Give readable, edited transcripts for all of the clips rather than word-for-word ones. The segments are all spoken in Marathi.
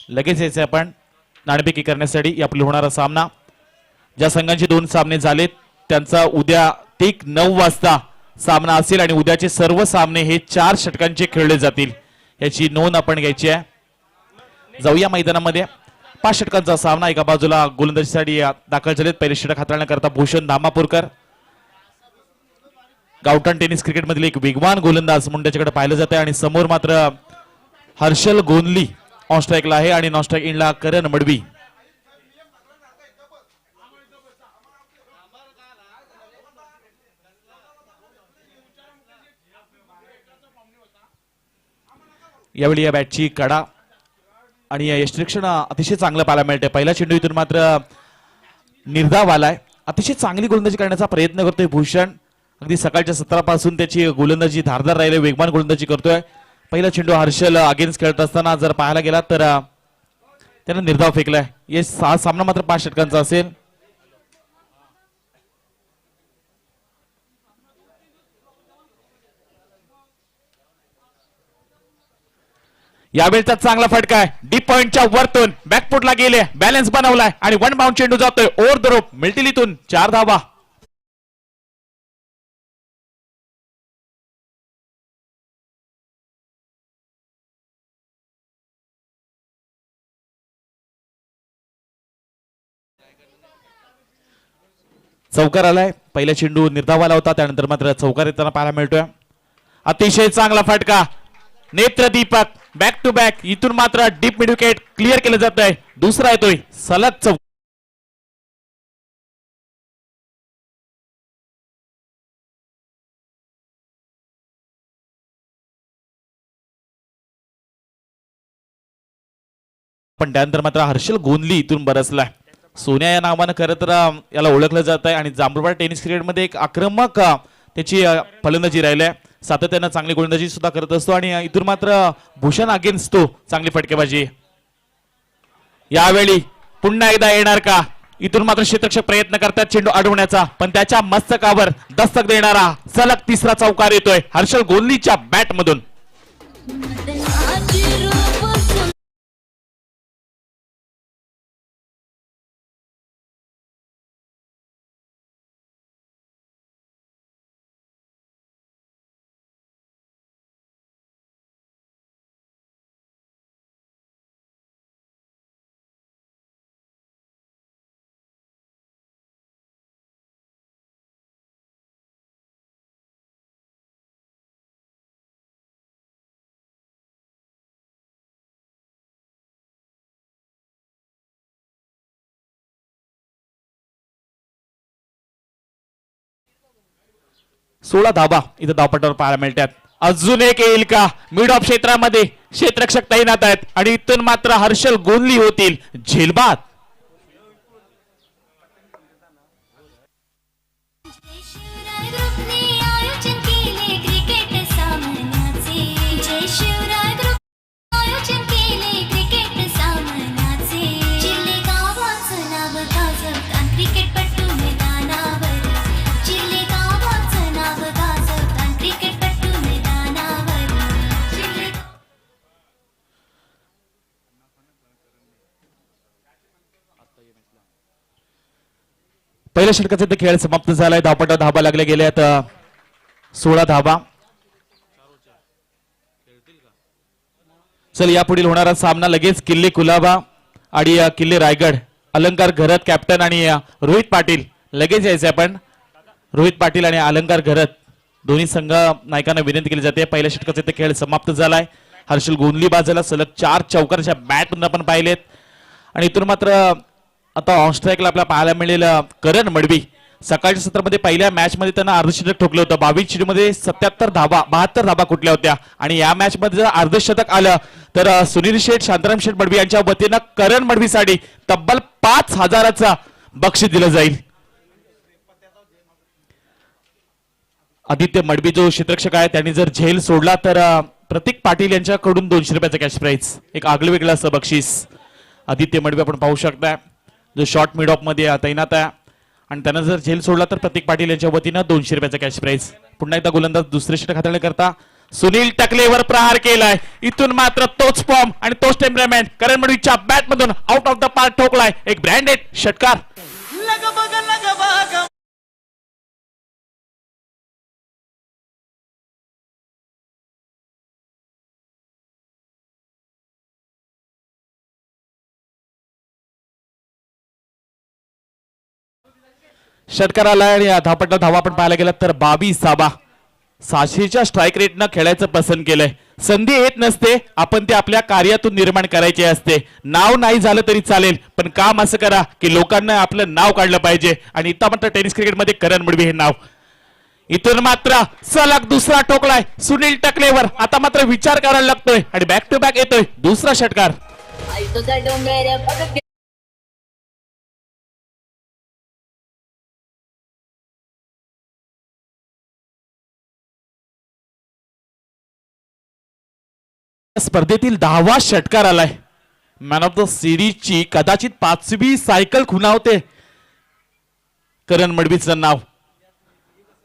लगेच यायचे आपण नाणेफेकी करण्यासाठी यापुढे होणारा सामना. ज्या संघांचे 2 सामने झालेत त्यांचा उद्या ठीक 9 वाजता सामना असेल आणि उद्याचे सर्व सामने हे 4 षटकांचे खेळले जातील याची नोंद आपण घ्यायची आहे. जाऊया मैदानामध्ये. 5 षटकांचा सामना. एका बाजूला गोलंदाजीसाठी दाखल झालेत. पहिले षटक हाताळण्याकरता भूषण धामापूरकर, गावठाण टेनिस क्रिकेट मधील एक वेगवान गोलंदाज म्हणून त्याच्याकडे पाहिलं जात आहे. आणि समोर मात्र हर्षल गोंदली ऑन स्ट्राईकला आहे आणि नॉन स्ट्राईक इनला करण मडवी. यावेळी या बॅटची कडा आणि यष्टिरक्षण अतिशय चांगलं पाहायला मिळते. पहिला चेंडू इथून मात्र निर्धाव आलाय. अतिशय चांगली गोलंदाजी करण्याचा प्रयत्न करतोय भूषण. अगदी सकाळच्या सत्रापासून त्याची गोलंदाजी धारदार राहिले, वेगवान गोलंदाजी करतोय. पहिला चेंडू हर्षल अगेन्स्ट खेळत असताना जर पाहायला गेला तर त्यानं निर्धाव फेकलाय. या सामना मात्र 5 षटकांचा असेल. यावेळचा चांगला फटका आहे. डीप पॉइंटच्या वरतून बॅकफुटला गेले, बॅलन्स बनवलाय आणि 1 बाउंड चेंडू जातोय ओव्हर द रोप. मिल्टिलीतून 4 धावा. चौकार आलाय. पहिला चेंडू निर्धावाला होता, त्यानंतर मात्र चौकार येताना पाहायला मिळतोय. अतिशय चांगला फटका. नेत्रदीपक बॅक टू बॅक. इथून मात्र डीप मिड विकेट क्लिअर केलं जात आहे. दुसरा येतोय सलग चौकार. पण त्यानंतर मात्र हर्षल गोंदली इथून बरसलाय. सोन्या या नावानं खरं तर याला ओळखलं जात आहे आणि जांभूळवाड टेनिस क्रिकेटमध्ये एक आक्रमक त्याची फलंदाजी राहिली. सातत्यानं चांगली गोलंदाजी सुद्धा करत असतो आणि इथून मात्र भूषण अगेन्स्ट तो चांगली फटकेबाजी. यावेळी पुन्हा एकदा येणार का? इथून मात्र क्षेत्ररक्षक प्रयत्न करतात चेंडू अडवण्याचा, पण त्याच्या मस्तकावर दस्तक देणारा सलग तिसरा चौकार येतोय हर्षल गोंदलीच्या बॅट मधून. सोळा धाबा इथं धावपटावर पाहायला मिळतात. अजून एक येईल का? मिड ऑफ क्षेत्रामध्ये क्षेत्ररक्षक तैनात आहेत आणि इथून मात्र हर्षल गोंदली होतील झेलबाद. पहिल्या षटकाचा खेळ समाप्त झालाय. धावपटा धाबा लागले गेल्यात 16 धाबा. चल यापुढील होणारा सामना लगेच किल्ले कुलाबा आणि किल्ले रायगड. अलंकार घरत कॅप्टन आणि रोहित पाटील लगेच यायचे आपण. रोहित पाटील आणि अलंकार घरत दोन्ही संघ नायकांना विनंती केली जाते. पहिल्या षटकाचा खेळ समाप्त झालाय. हर्षल गोंदली बाजूला सलग 4 चौकाराच्या बॅट आपण पाहिलेत आणि इथून मात्र आता ऑन स्ट्राईकला आपल्याला पाहायला मिळेल करण मडवी. सकाळच्या सत्रामध्ये पहिल्या मॅच मध्ये त्यांना अर्धशतक ठोकलं होतं. 22 चेंडूमध्ये 77 धाबा 72 धाबा कुठल्या होत्या आणि या मॅच मध्ये जर अर्धशतक आलं तर सुनील शेठ शांताराम शेठ मडवी यांच्या वतीनं करण मडवीसाठी तब्बल 5000चं बक्षीस दिलं जाईल. आदित्य मडवी जो क्षेत्ररक्षक आहे त्यांनी जर झेल सोडला तर प्रतीक पाटील यांच्याकडून 200 रुपयाचं कॅश प्राइज, एक आगळं वेगळं असं बक्षीस. आदित्य मडवी आपण पाहू शकता जो शॉर्ट मिड ऑफ मध्ये तैनात आहे आणि त्यानं जर झेल सोडला तर प्रतीक पाटील यांच्या वतीनं 200 रुपयाचं कॅश प्राइज. पुन्हा एकदा गोलंदाज दुसरे षटक हाताळण्याकरता सुनील टकलेवर प्रहार केलाय. इथून मात्र तोच फॉर्म आणि तोच टेम्परामेंट करण मडवीच्या बॅट मधून आउट ऑफ द पार्क ठोकलाय. एक ब्रँडेड षटकार. षटकार आलाय आणि धावपट्टा धावा आपण पाहायला गेला तर 22 धावा. 600च्या स्ट्राईक रेटनं खेळायचं पसंत केलंय. संधी येत नसते, आपण ते आपल्या कार्यातून निर्माण करायचे असते. नाव नाही झालं तरी चालेल, पण काम असं करा की लोकांना आपलं नाव काढलं पाहिजे. आणि इथं मात्र टेनिस क्रिकेटमध्ये करण मडवी हे नाव. इथून मात्र सलग दुसरा ठोकलाय सुनील टकलेवर. आता मात्र विचार करायला लागतोय आणि बॅक टू बॅक येतोय दुसरा षटकार. स्पर्धेतील 10वा षटकार आलाय. मॅन ऑफ द सिरीजची कदाचित 5वी सायकल खुणावते करण मडवीचं नाव.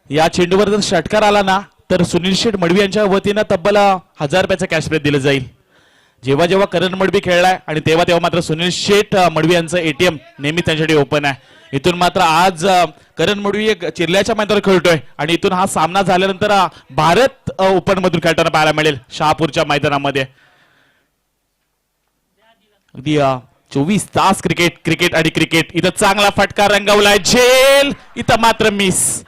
या चेंडूवर जर षटकार आला ना तर सुनील शेठ मडवी यांच्या वतीनं तब्बल 1000 रुपयाचं कॅश प्राइज दिलं जाईल. जेव्हा जेव्हा करण मडवी खेळलाय आणि तेव्हा तेव्हा मात्र सुनील शेठ मडवी यांचं एटीएम नेहमी त्यांच्यासाठी ओपन आहे. इथून मात्र आज करण मडवी एक चिरल्याच्या मैदानावर खेळतोय आणि इथून हा सामना झाल्यानंतर भारत ओपन मधून खेळताना पाहायला मिळेल शहापूरच्या मैदानामध्ये. अगदी 24 तास क्रिकेट क्रिकेट आणि क्रिकेट. इथं चांगला फटका रंगवलाय. झेल इथं मात्र मिस.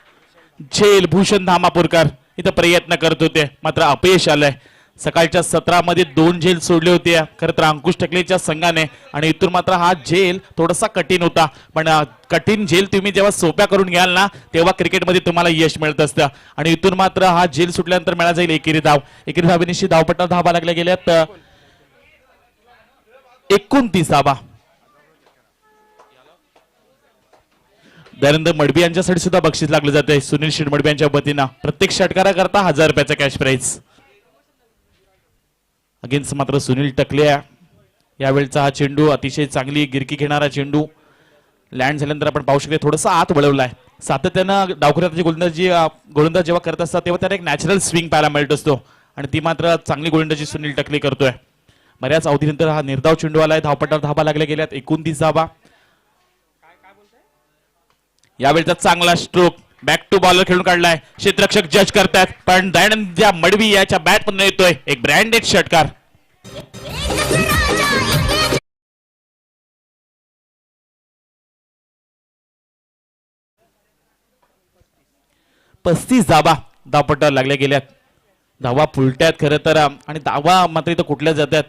झेल भूषण धामापूरकर इथं प्रयत्न करत होते मात्र अपयश आलंय. सकाळच्या सत्रामध्ये 2 झेल सोडले होते खरं तर अंकुश टकलेच्या संघाने. आणि इथून मात्र हा झेल थोडासा कठीण होता, पण कठीण झेल तुम्ही जेव्हा सोप्या करून घ्याल ना तेव्हा क्रिकेटमध्ये तुम्हाला यश मिळत असतं. आणि इथून मात्र हा झेल सुटल्यानंतर मिळाला जाईल एकेरी धाव. एकेरी धावेनिशी धावपट्टा धावा लागल्या गेल्यात 29 धावा. दयानंद मडवी यांच्यासाठी सुद्धा बक्षीस लागलं जाते सुनील शेठ मडवी यांच्या वतीनं. प्रत्येक षटकाराकरता 1000 रुपयाचा कॅश प्राइज. अगेन्स्ट मात्र सुनील टकले. यावेळचा हा चेंडू अतिशय चांगली गिरकी घेणारा चेंडू लँड झाल्यानंतर आपण पाहू शकतो थोडासा आत वळवलाय. सातत्यानं डावखुऱ्याची गोलंदाज जेव्हा करत असतात तेव्हा त्याला एक नॅचरल स्विंग पाहायला मिळत असतो आणि ती मात्र चांगली गोलंदाजी सुनील टकले करतोय. बऱ्याच अवधीनंतर हा निर्धाव चेंडू आलाय. धावपट्टावर धावा लागल्या गेल्यात 29 धावा. यावेळचा चांगला स्ट्रोक बॅक टू बॉलर खेळून काढलाय. क्षेत्ररक्षक जज करतात पण दयानंद मडवी याच्या बॅट मधून येतोय एक ब्रँडेड षटकार. पस्तीस धावा धावपट्टावर लागल्या गेल्यात. धावा फुलट्यात खरं तर आणि धावा मात्र इथं कुठल्या जातात.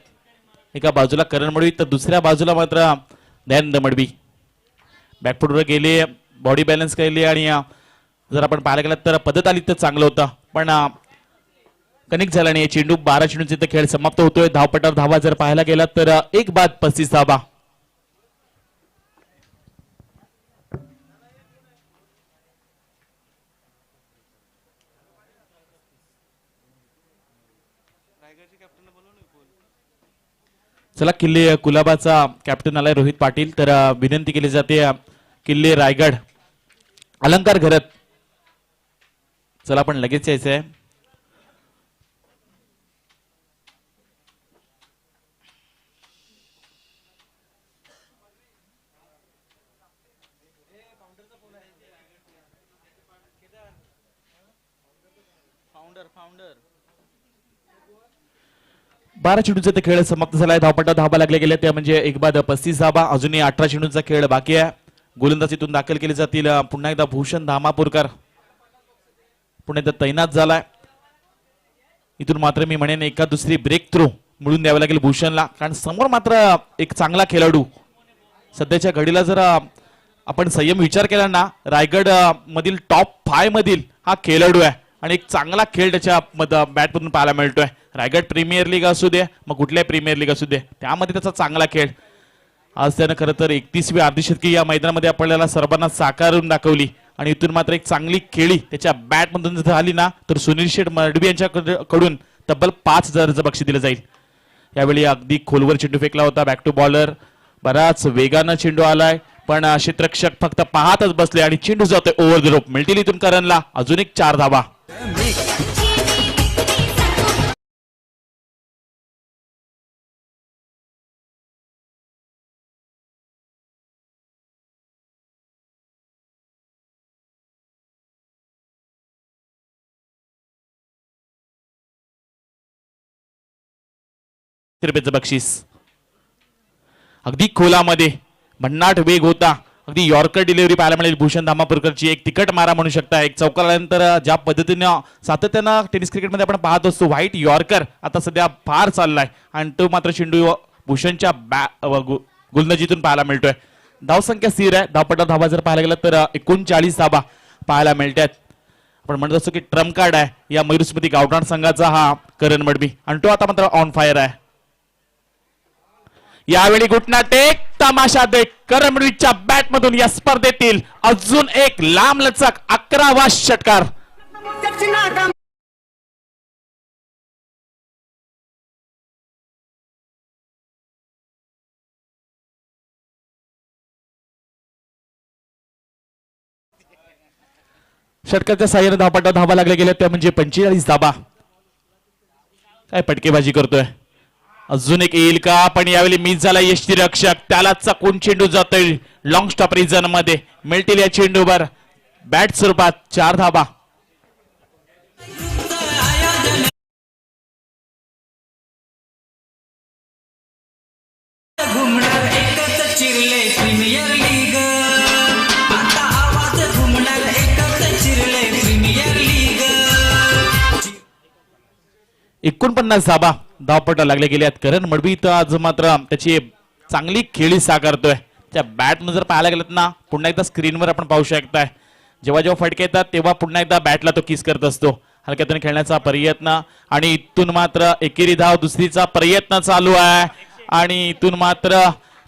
एका बाजूला करण मडवी तर दुसऱ्या बाजूला मात्र दयानंद मडवी बॅकफुटवर गेले, बॉडी बॅलन्स केली आणि जर आपण पाहायला गेलं तर पद्धत आली तर चांगलं होतं पण कनेक्ट झाला नाही. चेंडू 12 चेंडूंचा खेळ समाप्त होतोय. धावपट्टावर धावा जर पाहायला गेला तर एक बाद 35 धावा. चला किल्ले कुलाबाचा कॅप्टन आलाय रोहित पाटील. तर विनंती केली जाते किल्ले रायगड अलंकार घरत. चला आपण लगेच यायचंय. फाउंडर 12 चेंडूंचा ते खेळ समाप्त झालाय. धावपट्टा धावा लागले गेले त्या म्हणजे एक बाद 35 धावा. अजूनही 18 चेंडूंचा खेळ बाकी आहे. गोलंदाजीतून दाखल केले जातील. पुन्हा एकदा भूषण धामापूरकर पुन्हा एकदा तैनात झालाय. इथून मात्र मी म्हणेन एका दुसरी ब्रेक थ्रू मिळून द्यावं लागेल भूषणला, कारण समोर मात्र एक चांगला खेळाडू सध्याच्या घडीला जर आपण संयम विचार केला ना रायगड मधील टॉप 5 मधील हा खेळाडू आहे आणि एक चांगला खेळ त्याच्या बॅटमधून पाहायला मिळतोय. रायगड प्रीमियर लीग असू दे मग कुठल्याही प्रीमियर लीग असू दे त्यामध्ये त्याचा चांगला खेळ. आज त्यानं खरं तर 31वी अर्धशतकी या मैदानामध्ये आपल्याला सर्वांना साकारून दाखवली आणि इथून मात्र एक चांगली खेळी त्याच्या बॅटमधून झाली ना तर सुनील शेठ मडवी यांच्याकडून तब्बल 5000चं बक्षीस दिलं जाईल. यावेळी अगदी खोलवर चेंडू फेकला होता. बॅक टू बॉलर बराच वेगानं चेंडू आलाय पण क्षेत्ररक्षक फक्त पाहतच बसले आणि चेंडू जातोय ओव्हर द रोप. मिळतील इथून करणला अजून एक 4 धावा. रुपयाचं बक्षीस. अगदी खोलामध्ये भन्नाट वेग होता. अगदी यॉर्कर डिलिव्हरी पाहायला मिळेल भूषण धामापूरकरची. एक तिकट मारा म्हणू शकता. एक चौकारानंतर ज्या पद्धतीनं सातत्यानं टेनिस क्रिकेटमध्ये आपण पाहत असतो व्हाईट यॉर्कर आता सध्या फार चाललाय आणि तो मात्र चेंडू भूषणच्या गोलंदाजीतून पाहायला मिळतोय. धावसंख्या स्थिर आहे. धावपटा धावा जर पाहायला गेलं तर 39 धावा पाहायला मिळतात. आपण म्हणत असतो की ट्रम्प कार्ड आहे या मयूरस्मृती गावठाण संघाचा हा करण मडबी आणि तो आता मात्र ऑन फायर आहे. यावेळी घुटना टेक तमाशा देख करण मडवीच्या बॅट मधून या स्पर्धेतील अजून एक लांब लचक 11वा षटकार. षटकाच्या साह्याने धावपटा धावा लागल्या गेल्या त्या म्हणजे 45 धावा. काय पटकेबाजी करतोय. अजून एक येईल का पण यावेळी मिस झाला यष्टीरक्षक. त्याला चकून चेंडू जातोय लॉंग स्टॉप रिजन मध्ये. मिळतील या चेंडूवर बॅट स्वरूपात 4 धावा. एकूण 50 धाबा धावपटा लागले गेले आहेत. करण मडवी तर आज मात्र त्याची चांगली खेळी साकारतोय. त्या बॅटमध्ये जर पाहायला गेलं ना पुन्हा एकदा स्क्रीनवर आपण पाहू शकताय जेव्हा जेव्हा फटके येतात तेव्हा पुन्हा एकदा बॅटला तो किस करत असतो. हलक्यातून खेळण्याचा प्रयत्न आणि इथून मात्र एकेरी धाव दुसरीचा प्रयत्न चालू आहे आणि इथून मात्र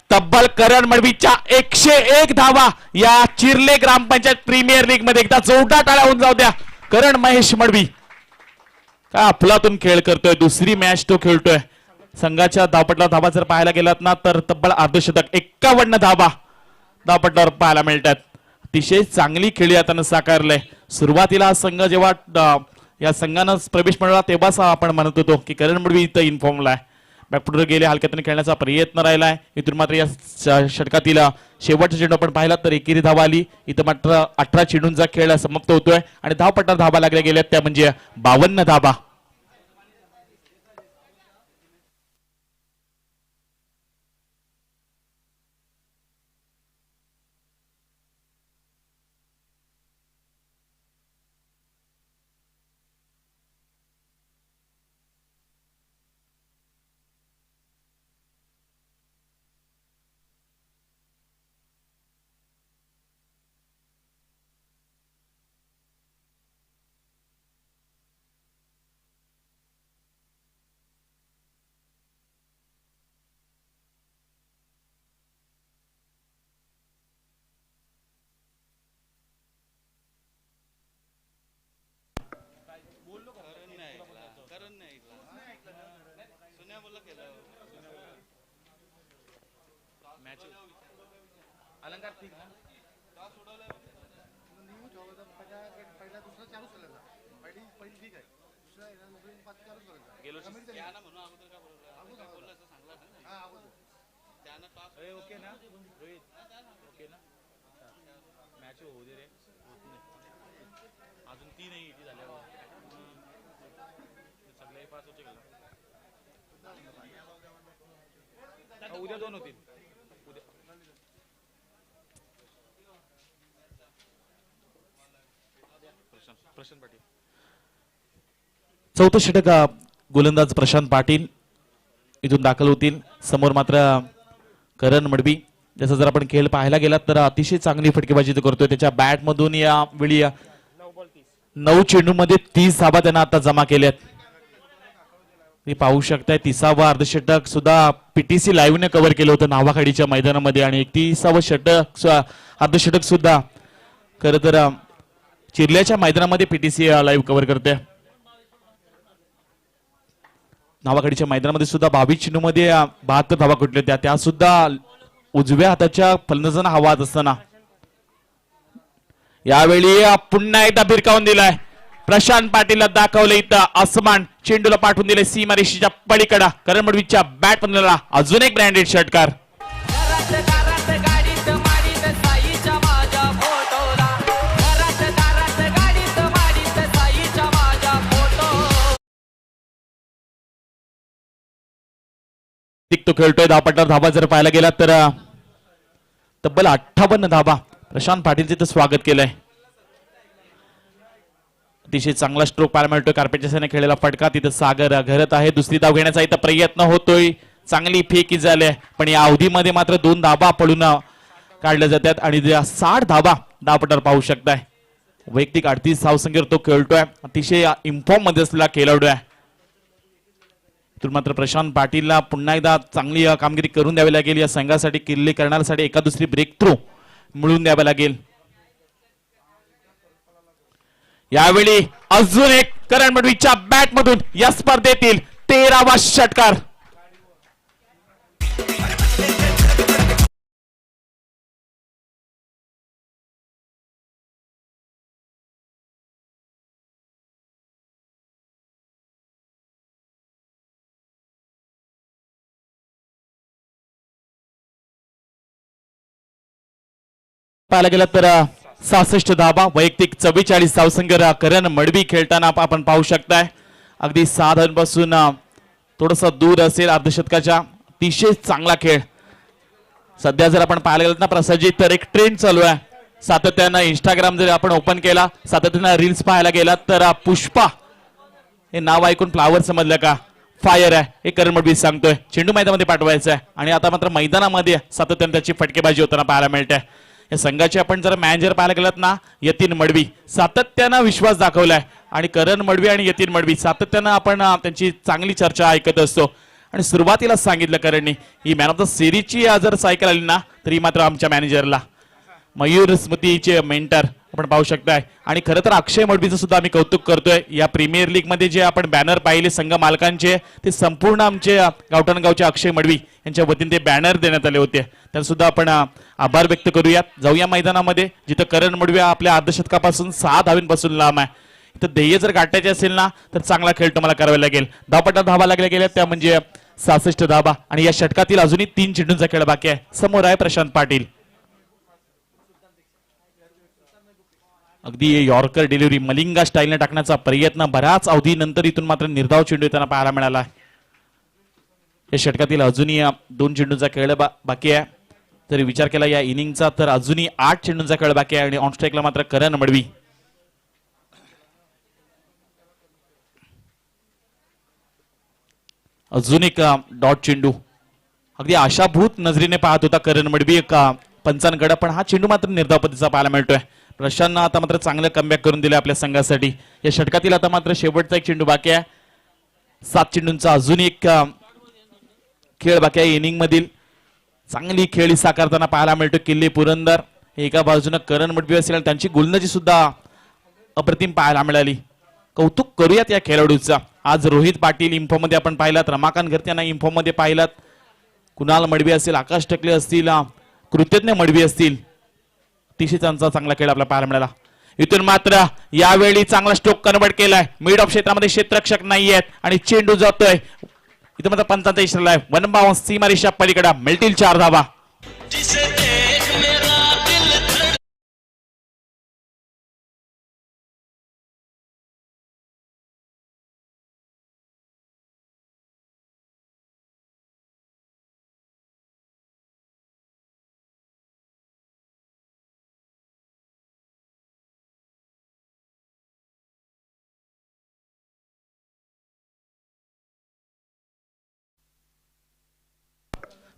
तब्बल करण मडवीच्या 101 धावा या चिर्ले ग्रामपंचायत प्रीमियर लीग मध्ये. एकदा जोरदार टाळ्या होऊन जाऊ द्या करण महेश मडवी. काय अफलातून खेळ करतोय. दुसरी मॅच तो खेळतोय. संघाच्या धावपटला धावा जर पाहायला गेलात ना तर तब्बल अर्धशतक 51 धावा धावपटावर पाहायला मिळतात. अतिशय चांगली खेळी आता साकारलंय. सुरुवातीला हा संघ जेव्हा या संघानं प्रवेश मिळवला तेव्हाच आपण म्हणत होतो की करण मडवी इथं इन्फॉर्मला आहे. बॅकफुटवर गेले हलक्यातून खेळण्याचा प्रयत्न राहिलाय. इथून मात्र या षटकातील शेवटचा चेंडू आपण पाहिला तर एकेरी धावा आली. इथं मात्र 18 चेंडूंचा खेळ समाप्त होतोय आणि धावपटावर धावा लागल्या गेल्या त्या म्हणजे 52 धावा. उद्या 2 होतील. चौथं षटक गोलंदाज प्रशांत पाटील इथून दाखल होतील. समोर मात्र करण मडवी. जसं जर आपण खेळ पाहायला गेला तर अतिशय चांगली फटकेबाजी तो करतोय. त्याच्या बॅट मधून या वेळी 9 चेंडूमध्ये 30 धावा त्यांना आता जमा केल्यात. मी पाहू शकताय 30वा अर्धशतक सुद्धा पीटीसी लाईव्हने कव्हर केलं होतं नावाखाडीच्या मैदानामध्ये आणि 31वा षटक अर्धशतक सुद्धा खरं तर चिर्ल्याच्या मैदानामध्ये पीटीसी लाईव्ह कव्हर करते. नावाखाडीच्या मैदानामध्ये सुद्धा 22 चेंडूमध्ये 72 धावा कुठल्या होत्या. त्या सुद्धा उजव्या हाताच्या फलंदाजांना हवा असताना यावेळी पुन्हा एकदा भिरकावून दिलाय. प्रशांत पाटीलला दाखवलं इथं आसमान. चेंडूला पाठवून दिले सीमारेषेच्या पलीकडा. करण मडवीच्या बॅट मधला अजून एक ब्रँडेड षटकार. तो खेळतोय. धावपट्टावर धाबा जर पाहायला गेला तर तब्बल 58 धाबा प्रशांत पाटीलचे तर स्वागत केलंय. अतिशय चांगला स्ट्रोक पाहायला मिळतोय. कार्पेटच्या साने खेळलेला फटका तिथं सागर घरत आहे. दुसरी धाव घेण्याचा इथं प्रयत्न होतोय. चांगली फेकी झाली पण या अवधीमध्ये मात्र 2 धाबा पडून काढल्या जातात आणि 60 धाबा धावपट्टावर पाहू शकताय. वैयक्तिक 38 धावसंख्येवर तो खेळतोय. अतिशय इन्फॉर्म मध्ये असलेला खेळाडू आहे. तर मात्र प्रशांत पाटीलला पुन्हा एकदा चांगली कामगिरी करून द्यावी लागेल. या संघासाठी किल्ले करण्यासाठी एका दुसरी ब्रेक थ्रू मिळून द्यावी लागेल. यावेळी अजून एक करण मडवीच्या बॅट मधून या स्पर्धेतील 13वा षटकार. पाहायला गेलं तर 66 धाबा वैयक्तिक 44 धावसंख्येवर करण मडवी खेळताना आपण पाहू शकताय. अगदी 6 धावांपासून थोडंसं दूर असेल अर्धशतकाच्या. अतिशय चांगला खेळ. सध्या जर आपण पाहायला गेलं ना प्रसादजी तर एक ट्रेंड चालू आहे. सातत्यानं इंस्टाग्राम जर आपण ओपन केला सातत्यानं रील्स पाहायला गेला तर पुष्पा हे नाव ऐकून फ्लावर समजलं का फायर आहे हे करण मडवी सांगतोय. चेंडू मैदानामध्ये पाठवायचा आहे आणि आता मात्र मैदानामध्ये सातत्यानं त्याची फटकेबाजी होताना पाहायला मिळते. या संघाचे आपण जर मॅनेजर पाहायला गेलात ना यतीन मडवी सातत्यानं विश्वास दाखवलाय आणि करण मडवी आणि यतीन मडवी सातत्यानं आपण त्यांची चांगली चर्चा ऐकत असतो. आणि सुरुवातीला सांगितलं करणनी ही मॅन ऑफ द सिरीजची जर सायकल आली ना तरी मात्र आमच्या मॅनेजरला मयूर स्मृतीचे मेंटर आपण पाहू शकताय. आणि खरं तर अक्षय मडवीचं सुद्धा आम्ही कौतुक करतोय. या प्रीमियर लीग मध्ये जे आपण बॅनर पाहिले संघ मालकांचे ते संपूर्ण आमचे गावठणगावचे अक्षय मडवी यांच्या वतीने ते बॅनर देण्यात आले होते. त्यांना सुद्धा आपण आभार व्यक्त करूयात. जाऊया मैदानामध्ये जिथं करण मडवी आपल्या अर्धशतकापासून 6 धावींपासून लांब आहे. इथं ध्येय जर गाठायचे असेल ना तर चांगला खेळ तुम्हाला करावा लागेल. धावपट्टा धावा लागल्या गेल्या त्या म्हणजे 66 धाबा आणि या षटकातील अजूनही 3 चेंडूंचा खेळ बाकी आहे. समोर आहे प्रशांत पाटील. अगदी यॉर्कर डिलिव्हरी मलिंगा स्टाईलने टाकण्याचा प्रयत्न बऱ्याच अवधीनंतर इथून मात्र निर्धाव चेंडू त्यांना पाहायला मिळाला. या षटकातील अजूनही 2 चेंडूंचा खेळ बाकी आहे. जर विचार केला या इनिंगचा तर अजूनही 8 चेंडूंचा खेळ बाकी आहे आणि ऑन स्ट्राईकला मात्र करण मडवी. अजून एक डॉट चेंडू अगदी आशाभूत नजरेने पाहत होता करण मडवी एक पंचांकडे पण हा चेंडू मात्र निर्धाव पद्धतीचा पाहायला मिळतोय. प्रशांतनं आता मात्र चांगलं कमबॅक करून दिलं आपल्या संघासाठी. या षटकातील आता मात्र शेवटचा एक चेंडू बाकी आहे. 7 चेंडूंचा अजून एक खेळ बाकी आहे. इनिंग मधील चांगली खेळी साकारताना पाहायला मिळतो किल्ले पुरंदर. एका बाजूने करण मडवी असेल आणि त्यांची गोलंदाजी सुद्धा अप्रतिम पाहायला मिळाली. कौतुक करूयात या खेळाडूचा. आज रोहित पाटील इन्फॉर्म मध्ये आपण पाहिलात, रमाकांत घरते यांना इन्फॉर्म मध्ये पाहिलात, कुणाल मडवी असेल, आकाश टकले असतील, कृतज्ञ मडवी असतील. अतिशय त्यांचा चांगला खेळ आपल्याला पाहायला मिळाला. इथून मात्र यावेळी चांगला स्ट्रोक कन्वर्ट केलाय. मिड ऑफ क्षेत्रामध्ये क्षेत्ररक्षक नाही आहेत आणि चेंडू जातोय. इथं मात्र पंचांचा इशारा आहे. वनबावन सीमारेषा पलीकडे मिळतील 4 धावा.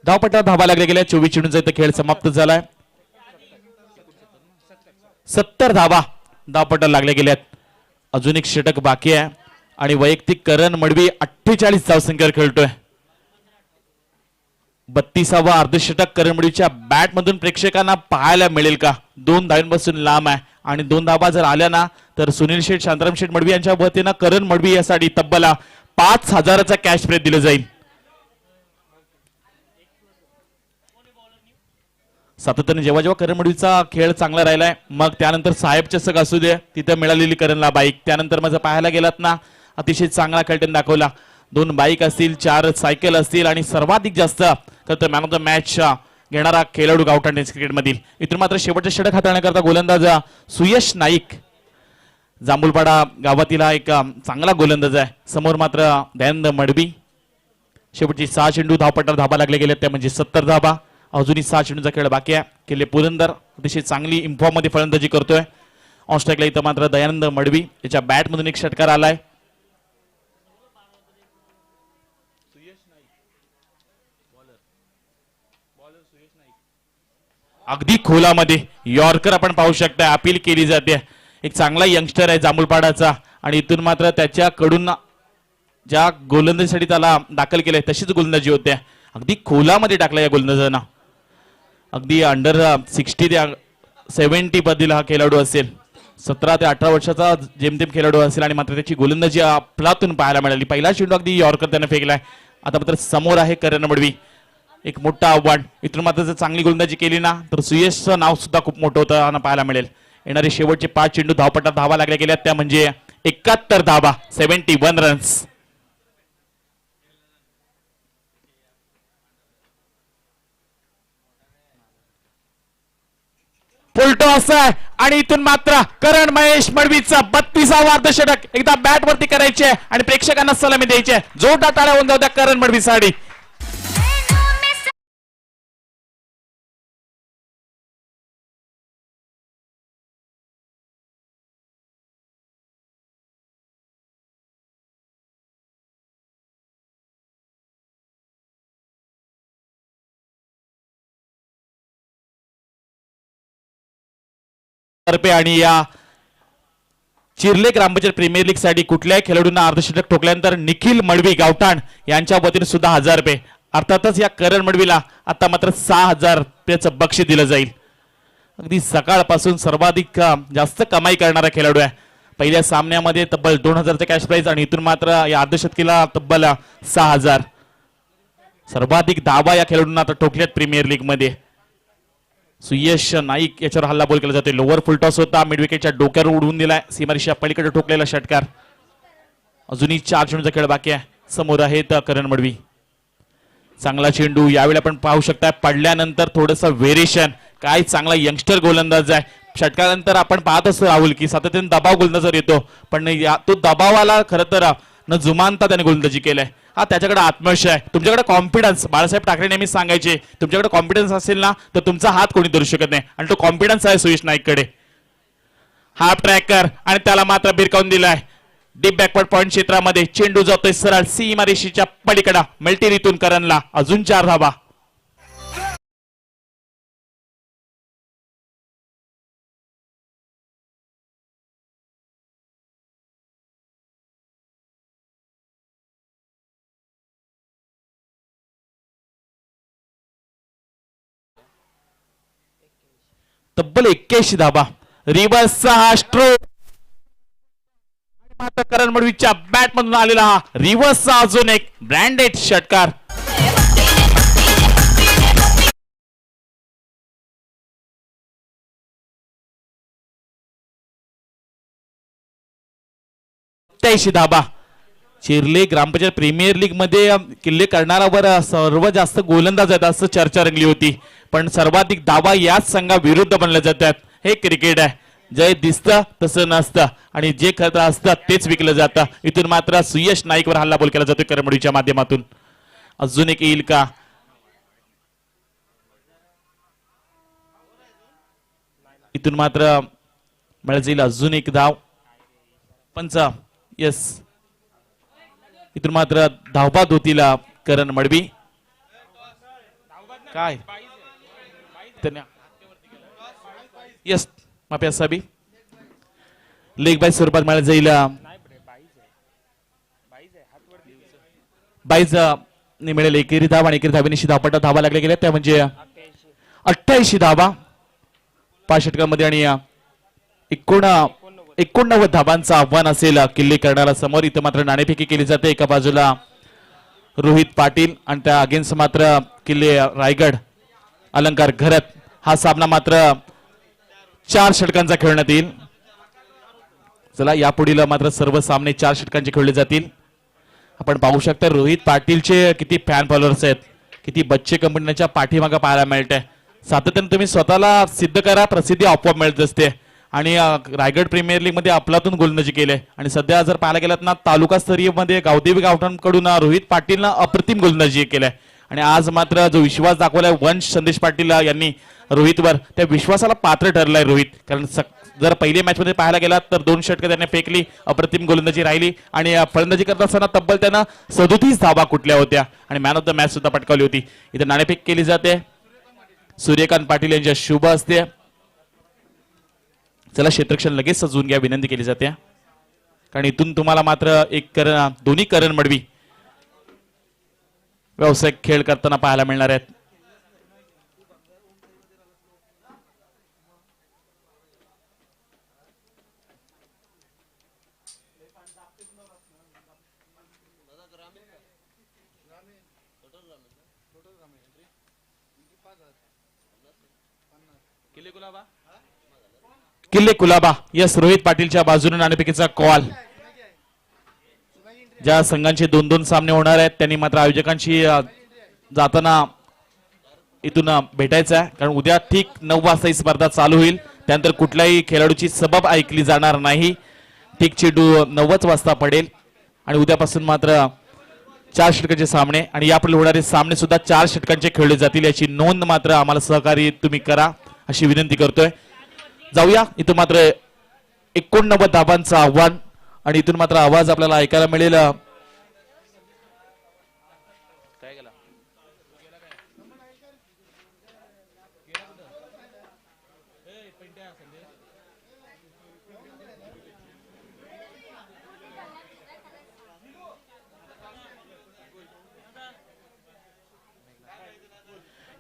धावपट्टा धावा लागल्या गेल्या. 24 चेंडूंचा इथं खेळ समाप्त झालाय. 70 धावा धावपट्टा लागल्या गेल्यात. अजून एक षटक बाकी आहे आणि वैयक्तिक करण मडवी 48 धावसंख्येवर खेळतोय. 32वा अर्धशतक करण मडवीच्या बॅट मधून प्रेक्षकांना पाहायला मिळेल का? 2 धावांपासून लांब आहे आणि 2 धावा जर आल्या ना तर सुनील शेठ, शांताराम शेठ मडवी यांच्या वतीनं करण मडवी यासाठी तब्बल 5000चा कॅश प्राइज दिलं जाईल. सातत्याने जेव्हा जेव्हा करण मडवीचा खेळ चांगला राहिलाय मग त्यानंतर साहेब चषक असू दे तिथे मिळालेली करणला बाईक, त्यानंतर माझं पाहायला गेलात ना अतिशय चांगला खेळ त्यांनी दाखवला. 2 बाईक असतील, 4 सायकल असतील आणि सर्वाधिक जास्त मॅन ऑफ द मॅच घेणारा खेळाडू गावठाण टेनिस क्रिकेट मधील. इथून मात्र शेवटचे षटक हाताळण्याकरता गोलंदाज सुयश नाईक, जांभूलपाडा गावातील एक चांगला गोलंदाज आहे. समोर मात्र दयानंद मडवी शेवटची 6 चेंडू धावपट्टावर धाबा लागले गेले त्या म्हणजे 70 धाबा. अजूनही 6 चेंडूचा खेळ बाकी आहे. किल्ले पुरंदर अतिशय चांगली इन्फॉर्म मध्ये फलंदाजी करतोय. ऑन स्ट्राईकला इथं मात्र दयानंद मडवी याच्या बॅट मधून एक षटकार आलाय. अगदी खोलामध्ये यॉर्कर आपण पाहू शकता अपील केली जाते. एक चांगला यंगस्टर आहे जांभूळपाडाचा आणि इथून मात्र त्याच्याकडून ज्या गोलंदाजीसाठी त्याला दाखल केलंय तशीच गोलंदाजी होते. अगदी खोलामध्ये टाकला या गोलंदाजांना. अगदी अंडर 60 ते 70 मधील हा खेळाडू असेल. 17 ते 18 वर्षाचा जेमतेम खेळाडू असेल आणि मात्र त्याची गोलंदाजी आपलातून पाहायला मिळाली. पहिला चेंडू अगदी यॉर्कर त्याने फेकलाय. आता मात्र समोर आहे करण मडवी. एक मोठं आव्हान. इथून मात्र जर चांगली गोलंदाजी केली ना तर सुयशचं नाव सुद्धा खूप मोठं होतं पाहायला मिळेल. येणारे शेवटचे 5 चेंडू धावपट्टात धावा लागल्या गेल्या त्या म्हणजे 71 धावा 71 रन्स. फुलटो असं आहे आणि इथून मात्र करण महेश मडवीचा 32वा अर्धशतक एकदा बॅट वरती करायचे आणि प्रेक्षकांना सलामी द्यायची. जोरदार टाळ्या होऊन जाऊ द्या करण मडवीसाठी. आणि या चिर्ले ग्रामपंचायत प्रीमियर लीग साठी कुठल्याही खेळाडूंना अर्धशतक ठोकल्यानंतर निखिल मडवी गावठाण यांच्या वतीने सुद्धा 1000 रुपये. अर्थातच या करण मडवीला आता मात्र 6000 रुपयाचं बक्षीस दिलं जाईल. अगदी सकाळपासून सर्वाधिक जास्त कमाई करणारा खेळाडू आहे. पहिल्या सामन्यामध्ये तब्बल 2000चे कॅश प्राइज आणि इथून मात्र या अर्धशतकीला तब्बल 6000. सर्वाधिक धावा या खेळाडूंना आता ठोकल्यात प्रीमियर लीग मध्ये. सुयश नाईक याच्यावर हल्ला बोल केला जातो. लोअर फुल टॉस होता. मिड विकेटच्या डोक्यावर उडवून दिलाय. सीमारेषा पलीकडे ठोकलेला षटकार. अजूनही 4 चेंडूचा खेळ बाकी आहे. समोर आहेत करण मडवी. चांगला चेंडू यावेळी आपण पाहू शकता. पडल्यानंतर थोडस व्हेरिएशन. काय चांगला यंगस्टर गोलंदाज आहे. षटकानंतर आपण पाहत असतो राहुल की सातत्याने दबाव गोलंदाजवर येतो पण तो दबावाला खरं तर न जुमानता त्याने गोलंदाजी केलाय. हा त्याच्याकडे आत्मविश्वास आहे. तुमच्याकडे कॉन्फिडन्स. बाळासाहेब ठाकरे नेहमी सांगायचे तुमच्याकडे कॉन्फिडन्स असेल ना तर तुमचा हात कोणी धरू शकत नाही आणि तो कॉन्फिडन्स आहे सुयश नाईककडे. हाफ ट्रॅकर आणि त्याला मात्र भिरकावून दिलाय. डीप बॅकवर्ड पॉइंट क्षेत्रामध्ये चेंडू जातोय सरळ सीमारेषेच्या पलीकडे. मल्टी रितून करणला अजून 4 धावा. तब्बल 81 धाबा. रिव्हर्सचा हा स्ट्रोक मात्र करण मडवीच्या बॅट मधून आलेला हा रिव्हर्सचा अजून एक ब्रँडेड षटकार. धाबा. चिर्ले ग्रामपंचायत प्रीमियर लीग मध्ये किल्ले करणारावर सर्वात जास्त गोलंदाज आहेत असं चर्चा रंगली होती पण सर्वाधिक धावा याच संघाविरुद्ध बनल्या जातात. हे क्रिकेट आहे. जे दिसतं तसं नसतं आणि जे खरं असतं तेच विकलं जातं. इथून मात्र सुयश नाईकवर हल्ला बोल केला जातोय करण मडवीच्या माध्यमातून. अजून एक येईल का? इथून मात्र मिळत जाईल अजून एक धाव. पंच यस. इथून मात्र धावबाद होतीला करण मडवी. काय यस माफी असावी. लेग बाय स्वरूपात मिळत जाईल 22 मिळेल एकेरी धाव आणि एकेरी धावेनिशी धावपट्टा धावा लागल्या गेल्या त्या म्हणजे 88 धावा 5 षटकांमध्ये आणि 89 धावांचं आव्हान असेल किल्ले करणारा समोर. इथं मात्र नाणेफेकी केली जाते. एका बाजूला रोहित पाटील आणि त्या अगेन्स्ट मात्र किल्ले रायगड अलंकार घरत. हा सामना मात्र 4 षटकांचा खेळण्यात येईल. चला यापुढील मात्र सर्व सामने 4 षटकांचे खेळले जातील. आपण पाहू शकता रोहित पाटीलचे किती फॅन फॉलोअर्स आहेत. किती बच्चे कंपनीच्या पाठीमागे पाहायला मिळते. सातत्याने तुम्ही स्वतःला सिद्ध करा. प्रसिद्धी आपोआप मिळत असते आणि रायगड प्रीमियर लीग मध्ये अफलातून गोलंदाजी केले आणि सध्या जर पाहायला गेलात ना तालुकास्तरीय मध्ये गावदेवी गावठाणकडून रोहित पाटीलनं अप्रतिम गोलंदाजी केलाय आणि आज मात्र जो विश्वास दाखवलाय वंश संदेश पाटील यांनी रोहितवर, त्या विश्वासाला पात्र ठरलाय रोहित. कारण जर पहिल्या मॅच मध्ये पाहायला गेलात तर 2 षटकं त्याने फेकली, अप्रतिम गोलंदाजी राहिली आणि फलंदाजी करत असताना तब्बल त्यानं 37 धावा कुठल्या होत्या आणि मॅन ऑफ द मॅच सुद्धा पटकावली होती. इथे नाणेफेक केली जाते सूर्यकांत पाटील यांच्या शुभ असते. चला क्षेत्ररक्षण लगेच सजवून घ्या विनंती केली जाते, कारण इथून तुम्हाला मात्र दोन्ही करण मडवी व्यावसायिक खेळ करताना पाहायला मिळणार आहेत. किल्ले कुलाबा यस रोहित पाटीलच्या बाजूने नाणेफेकीचा कॉल. ज्या संघांचे 2-2 सामने होणार आहेत त्यांनी मात्र आयोजकांशी जाताना इथून भेटायचं आहे, कारण उद्या ठीक 9 वाजता ही स्पर्धा चालू होईल. त्यानंतर कुठल्याही खेळाडूची सबब ऐकली जाणार नाही. ठीक चेंडू 9 वाजता पडेल आणि उद्यापासून मात्र 4 षटकांचे सामने आणि यापुढे होणारे सामने सुद्धा 4 षटकांचे खेळले जातील, याची नोंद मात्र आम्हाला सहकार्य तुम्ही करा अशी विनंती करतोय. जाऊया इथून मात्र 89 धाबांचं आव्हान आणि इथून मात्र आवाज आपल्याला ऐकायला मिळेल.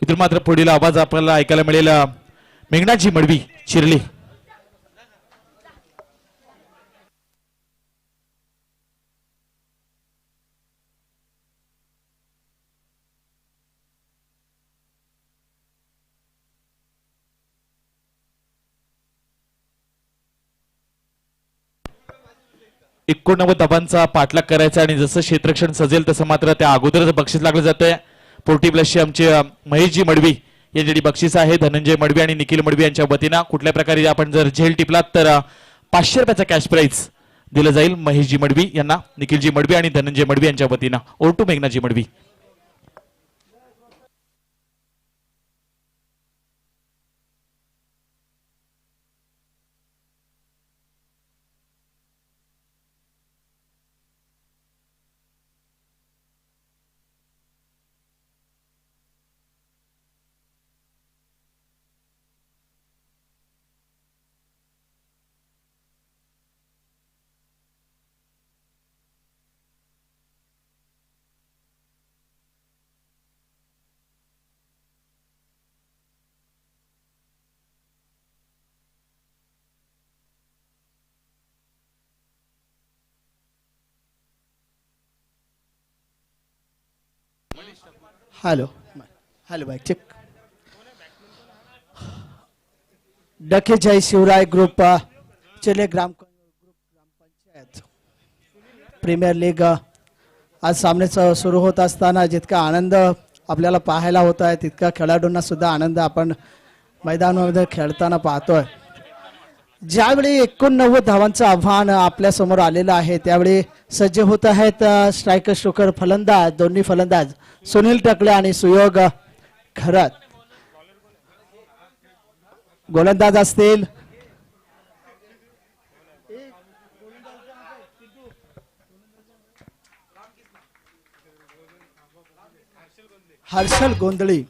इथून मात्र पुढील आवाज आपल्याला ऐकायला मिळेल मेघनाजी मडवी चिरली. धाबांचा पाठलाग करायचा आणि जसं क्षेत्ररक्षण सजेल तसं मात्र त्या अगोदरच बक्षीस लागलं जातंय. पोर्टी प्लसचे आमचे महेशजी मडवी यांच्यासाठी बक्षीस आहे. धनंजय मडवी आणि निखिल मडवी यांच्या वतीनं कुठल्या प्रकारे आपण जर झेल टिपलात तर 500 रुपयाचा कॅश प्राइज दिलं जाईल महेशजी मडवी यांना, निखिलजी मडवी आणि धनंजय मडवी यांच्या वतीनं. ओर टू मेघनाजी मडवी. हेलो हेलो भाई चेक. डके जय शिवराय ग्रुप चले ग्राम पंचायत प्रीमियर लीग आज सामने सुरू होत असताना जितका आनंद आपल्याला पाहायला होत आहे तितका खेळाडूंना सुद्धा आनंद आपण मैदानामध्ये खेळताना पाहतोय. ज्यावेळी 89 धावांचं आव्हान आपल्या समोर आलेलं आहे त्यावेळी सज्ज होत आहेत स्ट्रायकर स्ट्रोकर फलंदाज, दोन्ही फलंदाज सुनील टकले आणि सुयोग खरत. गोलंदाज असतील हर्षल गोंधळी,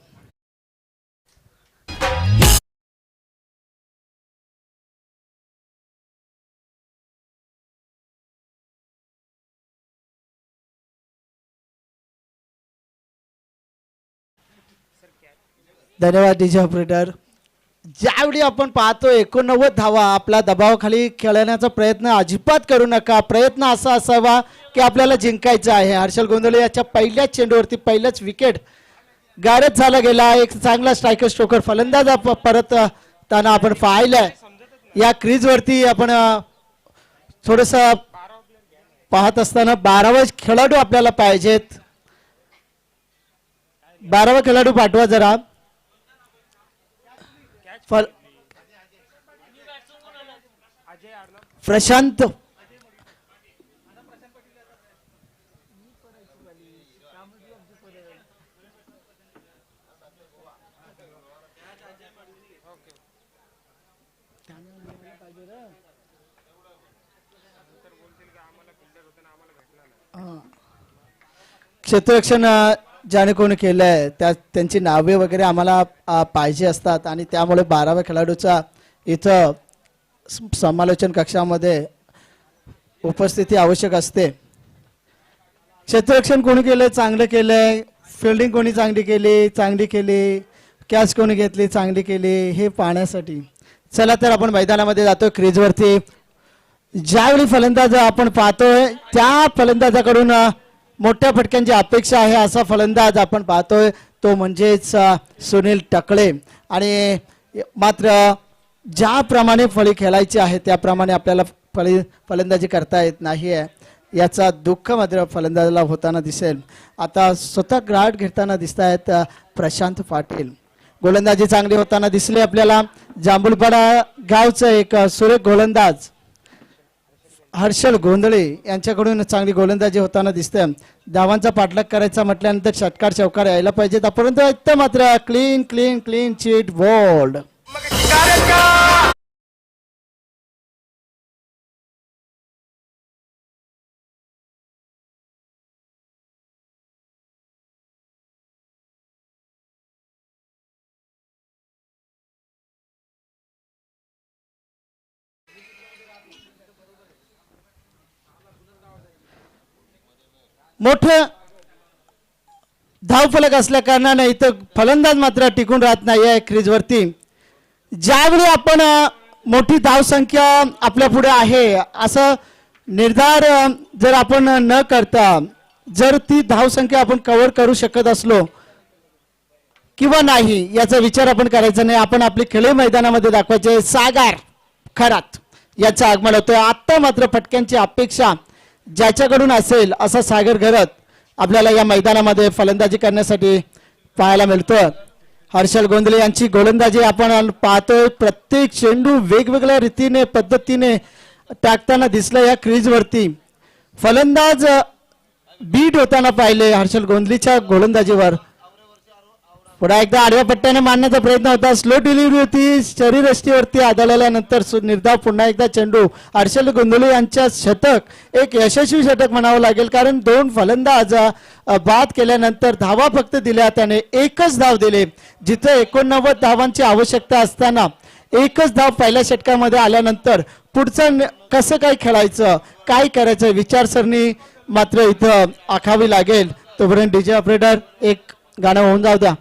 धन्यवाद डीजे ऑपरेटर. ज्यावेळी आपण पाहतो 89 धावा आपला दबावाखाली खेळण्याचा प्रयत्न अजिबात करू नका. प्रयत्न असा असावा की आपल्याला जिंकायचं आहे. हर्षल गोंधळे याच्या पहिल्याच चेंडूवरती पहिल्याच विकेट गारद झाला गेला. एक चांगला स्ट्रायकर स्ट्रोकर फलंदाज परत ताना आपण पाहिलंय. या क्रीज वरती आपण थोडस पाहत असताना 12वा खेळाडू आपल्याला पाहिजेत. 12वा खेळाडू पाठवा जरा. प्रशांत क्षेत्ररक्षण ज्याने कोणी केलंय त्यांची नावे वगैरे आम्हाला पाहिजे असतात आणि त्यामुळे 12व्या खेळाडूचा इथं समालोचन कक्षामध्ये उपस्थिती आवश्यक असते. क्षेत्ररक्षण कोणी केलंय चांगलं केलंय, फिल्डिंग कोणी चांगली केली, कॅच कोणी घेतली चांगली केली हे पाहण्यासाठी चला तर आपण मैदानामध्ये जातोय. क्रीजवरती ज्यावेळी फलंदाज आपण पाहतोय त्या फलंदाजाकडून मोठ्या फटक्यांची अपेक्षा आहे असा फलंदाज आपण पाहतोय तो म्हणजेच सुनील टकळे. आणि मात्र ज्याप्रमाणे फळी खेळायची आहे त्याप्रमाणे आपल्याला फलंदाजी करता येत नाही आहे याचा दुःख मात्र फलंदाजाला होताना दिसेल. आता स्वतः ग्राउंड घेताना दिसत आहेत प्रशांत पाटील. गोलंदाजी चांगली होताना दिसली आपल्याला. जांभूळपाडा गावचं एक सुरेख गोलंदाज हर्षल गोंधळे यांच्याकडून चांगली गोलंदाजी होताना दिसते. धावांचा पाठलाग करायचा म्हटल्यानंतर षटकार चौकार यायला पाहिजेत. परंतु इथं मात्र clean clean clean cheat bold. मोठं धावफलक असल्या कारणाने इथं फलंदाज मात्र टिकून राहत नाही आहे क्रीजवरती. ज्यावेळी आपण मोठी धावसंख्या आपल्या पुढे आहे असं निर्धार जर आपण न करता जर ती धावसंख्या आपण कव्हर करू शकत असलो किंवा नाही याचा विचार आपण करायचा नाही. आपण आपली खेळी मैदानामध्ये दाखवायचे. सागर खरात याचं आगमन होतोय. आत्ता मात्र फटक्यांची अपेक्षा ज्याच्याकडून असेल असा सागर घरत आपल्याला या मैदानामध्ये फलंदाजी करण्यासाठी पाहायला मिळतं. हर्षल गोंधळे यांची गोलंदाजी आपण पाहतोय. प्रत्येक चेंडू वेगवेगळ्या रीतीने पद्धतीने टाकताना दिसला या क्रीजवरती. फलंदाज बीट होताना पाहिले हर्षल गोंधळेच्या गोलंदाजीवर. पुन्हा एकदा आडव्या पट्ट्याने मारण्याचा प्रयत्न होता. स्लो डिलिव्हरी होती. शरीरयष्टीवरती आदळल्यानंतर निर्धाव पुन्हा एकदा चेंडू. हर्षल गोंधळे यांच्या शतक एक यशस्वी शतक म्हणावं लागेल कारण 2 फलंदाज बाद केल्यानंतर धावा फक्त दिल्या. त्याने एकच धाव दिले. जिथे 89 धावांची आवश्यकता असताना एकच धाव पहिल्या षटकामध्ये आल्यानंतर पुढचं कसं काय खेळायचं काय करायचं विचारसरणी मात्र इथं आखावी लागेल. तोपर्यंत डीजे ऑपरेटर एक गाणं होऊन जाऊ द्या.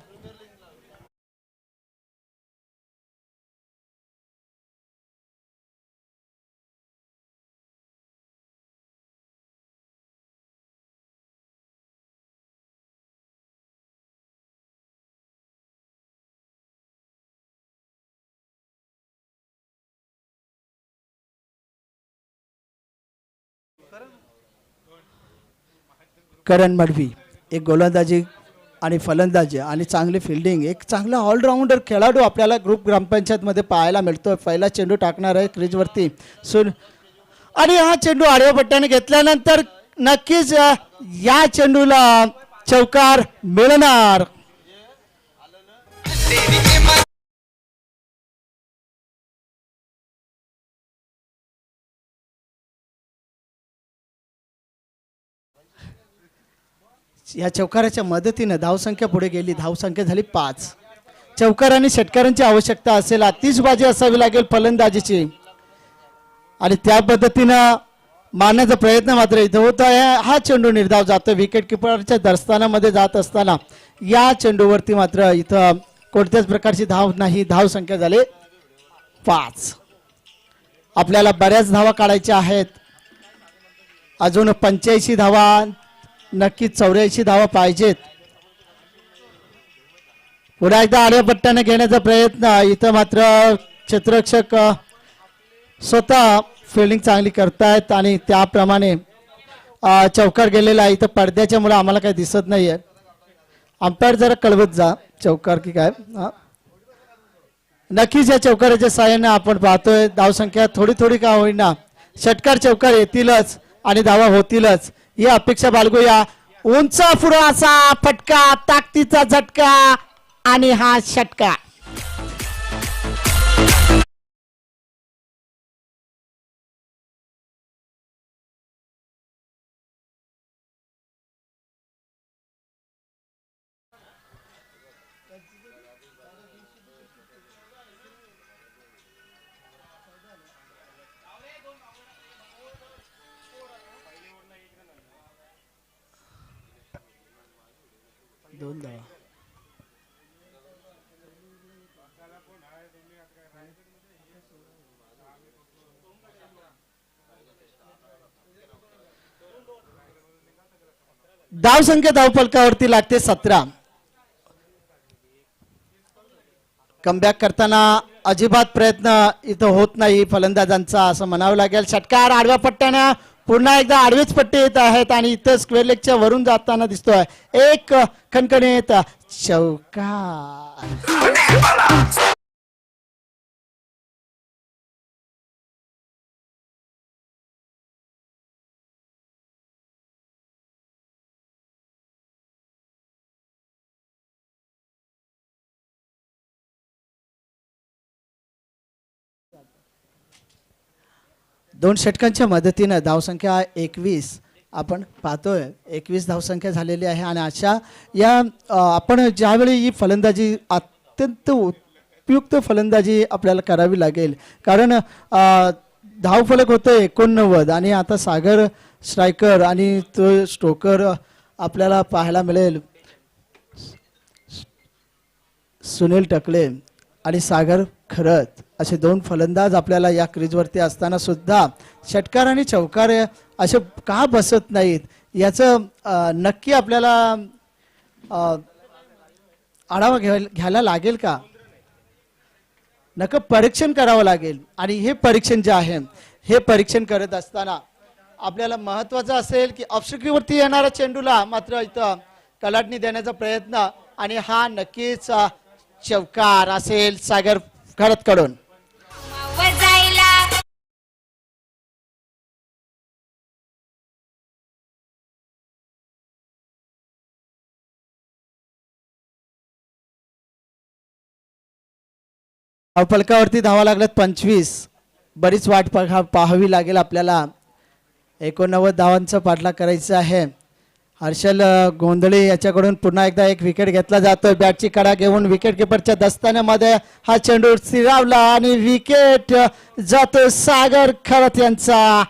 करण मडवी एक गोलंदाजी आणि फलंदाजी आणि चांगली फिल्डिंग एक चांगला ऑलराऊंडर खेळाडू आपल्याला ग्रुप ग्रामपंचायत मध्ये पाहायला मिळतोय. पहिला चेंडू टाकणार आहे क्रीजवरती आणि हा चेंडू आडव्या पट्ट्याने घेतल्यानंतर नक्कीच या चेंडूला चौकार मिळणार. या चौकाराच्या मदतीने धावसंख्या पुढे गेली. धावसंख्या झाली 5. चौकार आणि षटकारांची आवश्यकता असेल. आतिषबाजी असावी लागेल फलंदाजीची आणि त्या पद्धतीनं मारण्याचा प्रयत्न मात्र इथं होत आहे. हा चेंडू निर्धाव जातो. विकेट किपरच्या दर्शनामध्ये जात असताना या चेंडूवरती मात्र इथं कोणत्याच प्रकारची धाव नाही. धावसंख्या झाली 5. आपल्याला बऱ्याच धावा काढायच्या आहेत. अजून 85 धावा नक्कीच 84 धावा पाहिजेत. पुन्हा एकदा आडव्या पट्ट्याने घेण्याचा प्रयत्न. इथं मात्र क्षेत्ररक्षक स्वतः फिल्डिंग चांगली करतायत आणि त्याप्रमाणे चौकार गेलेला आहे. इथं पडद्याच्या मुळे आम्हाला काही दिसत नाहीये. अंपायर जरा कळवत जा चौकार की काय. नक्कीच या चौकाराच्या साहाय्याने आपण पाहतोय धावसंख्या थोडी थोडी का होईना षटकार चौकार येतीलच आणि धावा होतीलच ही अपेक्षा बाळगूया. उंच फुराचा फटका, ताकदीचा झटका आणि हा षटकार. दोन धावा. धावसंख्या धावफलकावरती लागते 17. कमबॅक करताना अजिबात प्रयत्न इथं होत नाही फलंदाजांचा असं म्हणावं लागेल. षटकार आडव्या पट्ट्यानं पुन्हा एकदा आडवेच पट्टे येत आहेत आणि इथं स्क्वेअर लेगच्या वरून जाताना दिसतोय एक खणखणीत चौकार. दोन षटकांच्या मदतीनं धावसंख्या 21 आपण पाहतोय. 21 धावसंख्या झालेली आहे आणि अशा या आपण ज्यावेळी ही फलंदाजी अत्यंत उपयुक्त फलंदाजी आपल्याला करावी लागेल कारण धावफलक होतं 89 आणि आता सागर स्ट्रायकर आणि तो स्ट्रोकर आपल्याला पाहायला मिळेल. सुनील टकले आणि सागर खरत असे दोन फलंदाज आपल्याला या क्रीजवरती असताना सुद्धा षटकार आणि चौकार असे का बसत नाहीत याचं नक्की आपल्याला आढावा घ्यायला लागेल का, नक्की परीक्षण करावं लागेल. आणि हे परीक्षण जे आहे हे परीक्षण करत असताना आपल्याला महत्त्वाचं असेल की ऑफस्ट्रिकवरती येणाऱ्या चेंडूला मात्र इथं कलाटणी देण्याचा प्रयत्न आणि हा नक्कीच चौकार असेल सागर खरत कडून. फलकावरती धावा लागल्यात 25. बरीच वाट पाहावी लागेल आपल्याला. 89 धावांचा पाठलाग करायचा आहे. हर्षल गोंधळे याच्याकडून पुन्हा एकदा एक विकेट घेतला जातोय. बॅटची कडा घेऊन विकेट किपरच्या दस्तान्यामध्ये हा चेंडू स्थिरावला आणि विकेट जातो सागर खरत यांचा.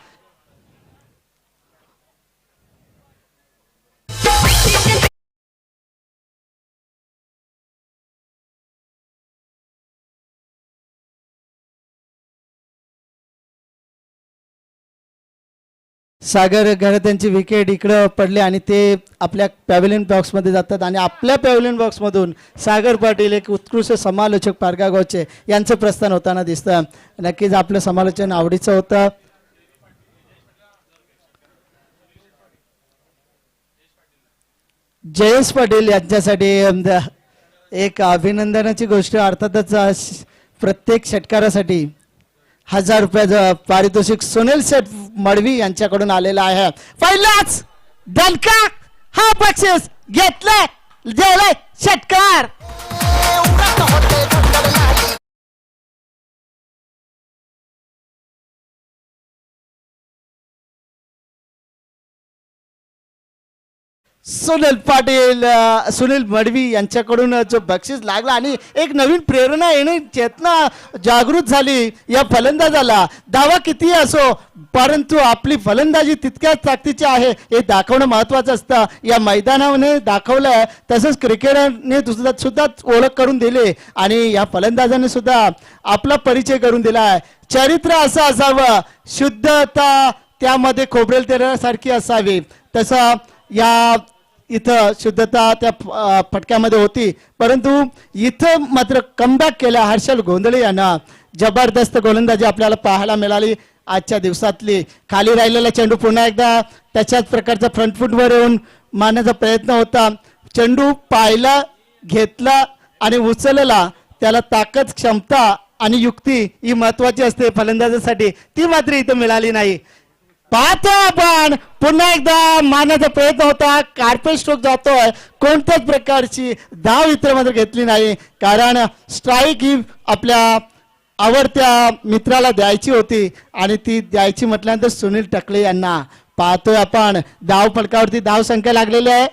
सागर घरत यांची विकेट इकडं पडले आणि ते आपल्या पॅव्हिलियन बॉक्समध्ये जातात आणि आपल्या पॅव्हिलियन बॉक्समधून सागर पाटील एक उत्कृष्ट समालोचक पारगावचे यांचं प्रस्थान होताना दिसतं. नक्कीच आपलं समालोचन आवडीचं होतं. जयेश पाटील यांच्यासाठी एक अभिनंदनाची गोष्ट अर्थातच प्रत्येक षटकारासाठी 1000 रुपयाचं पारितोषिक सुनील शेठ मडवी यांच्याकडून आलेला आहे. पहिलाच दणका हा बक्षीस घेतलाय गेलाय षटकार. सुनील मडवी यांच्याकडून जो बक्षीस लागला आणि एक नवीन प्रेरणा येणे चेतना जागृत झाली या फलंदाजाला. धावा किती असो परंतु आपली फलंदाजी तितक्याच ताकदीची आहे हे दाखवणं महत्त्वाचं असतं. या मैदानाने दाखवलंय तसंच क्रिकेटरने सुद्धा ओळख करून दिली आणि या फलंदाजाने सुद्धा आपला परिचय करून दिला आहे. चरित्र असं असावं, शुद्धता त्यामध्ये खोबरेल तेलासारखी असावी. तसं या इथं शुद्धता त्या फटक्यामध्ये होती परंतु इथं मात्र कमबॅक केला हर्षल गोंधळे यांना. जबरदस्त गोलंदाजी आपल्याला पाहायला मिळाली आजच्या दिवसातली. खाली राहिलेला चेंडू पुन्हा एकदा त्याच्याच प्रकारचा फ्रंट फूटवर येऊन मारण्याचा प्रयत्न होता. चेंडू पाहिला, घेतला आणि उचलला. त्याला ताकद क्षमता आणि युक्ती ही महत्वाची असते फलंदाजासाठी, ती मात्र इथं मिळाली नाही. पाहतो आपण पुन्हा एकदा मारण्याचा प्रयत्न होता, कार्पेट स्ट्रोक जातोय, कोणत्याच प्रकारची धाव इतर मात्र घेतली नाही, कारण स्ट्राईक ही आपल्या आवडत्या मित्राला द्यायची होती आणि ती द्यायची म्हटल्यानंतर सुनील टकले यांना. पाहतोय आपण धाव फलकावरती धाव संख्या लागलेली आहे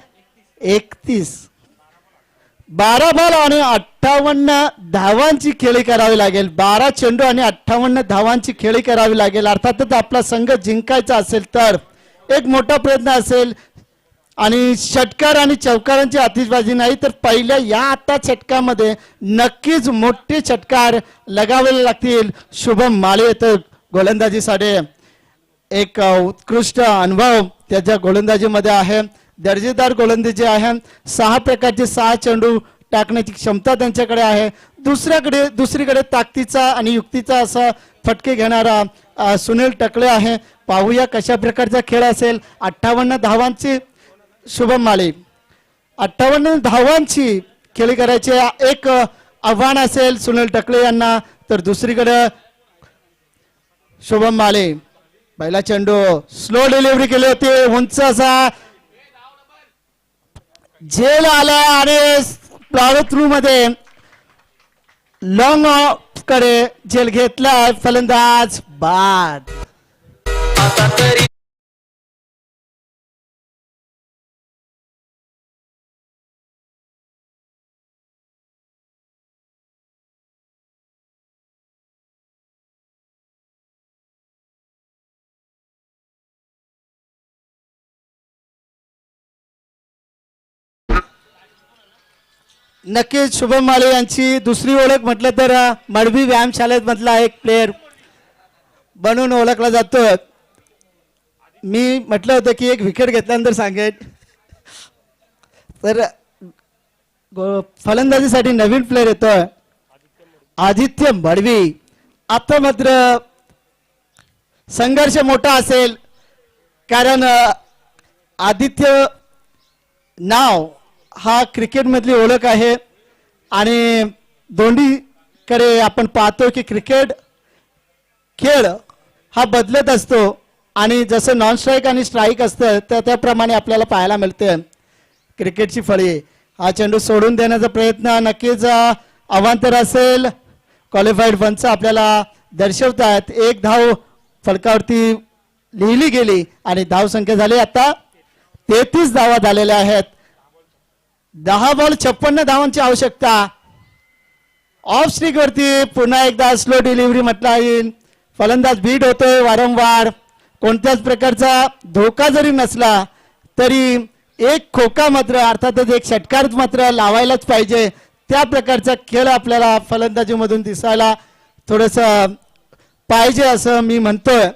31. 12 बॉल आणि 58 धावांची खेळी करावी लागेल. 12 चेंडू आणि 58 धावांची खेळी करावी लागेल. अर्थातच आपला संघ जिंकायचा असेल तर एक मोठा प्रयत्न असेल आणि षटकार आणि चौकारांची आतिषबाजी नाही तर पहिल्या या आता षटकामध्ये नक्कीच मोठे षटकार लगावे लागतील. शुभम माळे तर गोलंदाजीसाठी एक उत्कृष्ट अनुभव त्याच्या गोलंदाजीमध्ये आहे, दर्जेदार गोलंदाजी आहे. 6 प्रकारचे 6 चेंडू टाकण्याची क्षमता त्यांच्याकडे आहे. दुसरीकडे ताकदीचा आणि युक्तीचा असा फटके घेणारा सुनील टकले आहे. पाहूया कशा प्रकारचा खेळ असेल. 58 धावांची शुभम माळे, 58 धावांची खेळी करायचे एक आव्हान असेल सुनील टकले यांना. तर दुसरीकडे शुभम माळे पहिला चेंडू स्लो डिलिव्हरी केली होती, उंच असा झेल आला आणि फ्लॉवर थ्रू मध्ये लॉंग ऑफ कडे झेल घेतला फलंदाज बाद. नक्कीच शुभम माळे यांची दुसरी ओळख म्हटलं तर मडवी व्यायामशाळेत मधला एक प्लेअर बनून ओळखला जातो. मी म्हटलं होतं की एक विकेट घेतल्यानंतर सांगेन. तर फलंदाजीसाठी नवीन प्लेअर येतोय आदित्य मडवी. आता मात्र संघर्ष मोठा असेल, कारण आदित्य नाव हा क्रिकेटमधली ओळख आहे आणि दोन्हीकडे आपण पाहतो की क्रिकेट खेळ हा बदलत असतो आणि जसं नॉन स्ट्राईक आणि स्ट्राईक असतं त्याप्रमाणे आपल्याला पाहायला मिळते क्रिकेटची फळी. हा चेंडू सोडून देण्याचा प्रयत्न नक्कीच अवांतर असेल. क्वालिफाईड पंच आपल्याला दर्शवतात. एक धाव फलकावरती लिहिली गेली आणि धाव संख्या झाली आता 33 धावा झालेल्या आहेत. 10 बॉल 56 धावांची आवश्यकता. ऑफ स्टिक वरती पुन्हा एकदा स्लो डिलिव्हरी म्हटला येईल. फलंदाज बीट होतोय वारंवार. कोणत्याच प्रकारचा धोका जरी नसला तरी एक खोका मात्र अर्थातच एक षटकार मात्र लावायलाच पाहिजे. त्या प्रकारचा खेळ आपल्याला फलंदाजीमधून दिसायला थोडस पाहिजे असं मी म्हणतोय